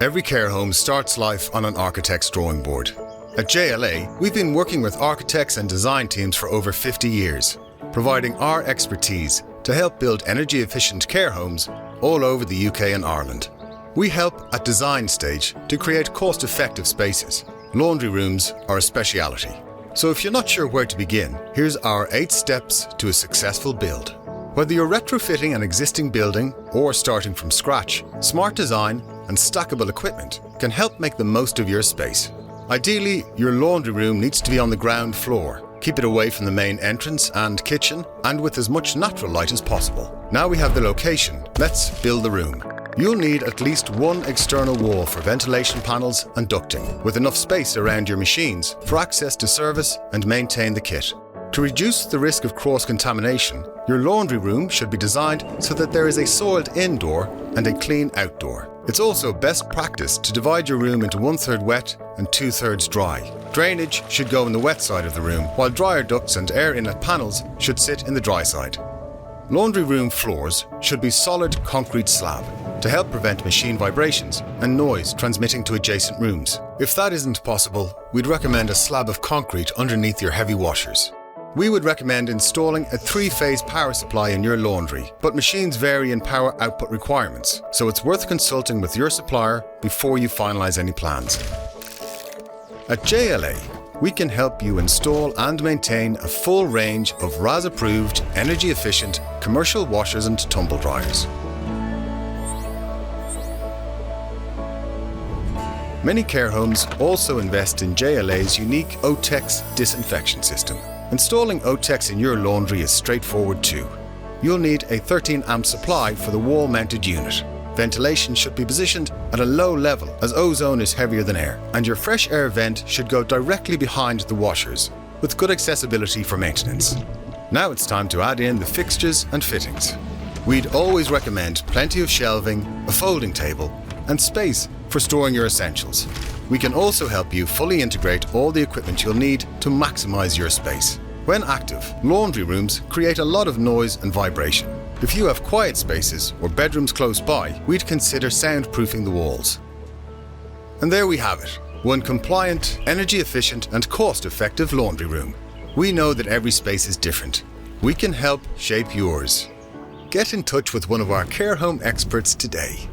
Every care home starts life on an architect's drawing board. At JLA, we've been working with architects and design teams for over 50 years, providing our expertise to help build energy-efficient care homes all over the UK and Ireland. We help at design stage to create cost-effective spaces. Laundry rooms are a speciality. So if you're not sure where to begin, here's our 8 steps to a successful build. Whether you're retrofitting an existing building or starting from scratch, smart design and stackable equipment can help make the most of your space. Ideally, your laundry room needs to be on the ground floor. Keep it away from the main entrance and kitchen and with as much natural light as possible. Now we have the location, let's build the room. You'll need at least one external wall for ventilation panels and ducting, with enough space around your machines for access to service and maintain the kit. To reduce the risk of cross-contamination, your laundry room should be designed so that there is a soiled indoor and a clean outdoor. It's also best practice to divide your room into 1/3 wet and 2/3 dry. Drainage should go in the wet side of the room, while dryer ducts and air inlet panels should sit in the dry side. Laundry room floors should be solid concrete slab to help prevent machine vibrations and noise transmitting to adjacent rooms. If that isn't possible, we'd recommend a slab of concrete underneath your heavy washers. We would recommend installing a 3-phase power supply in your laundry, but machines vary in power output requirements, so it's worth consulting with your supplier before you finalize any plans. At JLA, we can help you install and maintain a full range of RAS-approved, energy-efficient commercial washers and tumble dryers. Many care homes also invest in JLA's unique OTEX disinfection system. Installing OTEX in your laundry is straightforward too. You'll need a 13 amp supply for the wall-mounted unit. Ventilation should be positioned at a low level as ozone is heavier than air, and your fresh air vent should go directly behind the washers, with good accessibility for maintenance. Now it's time to add in the fixtures and fittings. We'd always recommend plenty of shelving, a folding table, and space for storing your essentials. We can also help you fully integrate all the equipment you'll need to maximize your space. When active, laundry rooms create a lot of noise and vibration. If you have quiet spaces or bedrooms close by, we'd consider soundproofing the walls. And there we have it, one compliant, energy-efficient and cost-effective laundry room. We know that every space is different. We can help shape yours. Get in touch with one of our care home experts today.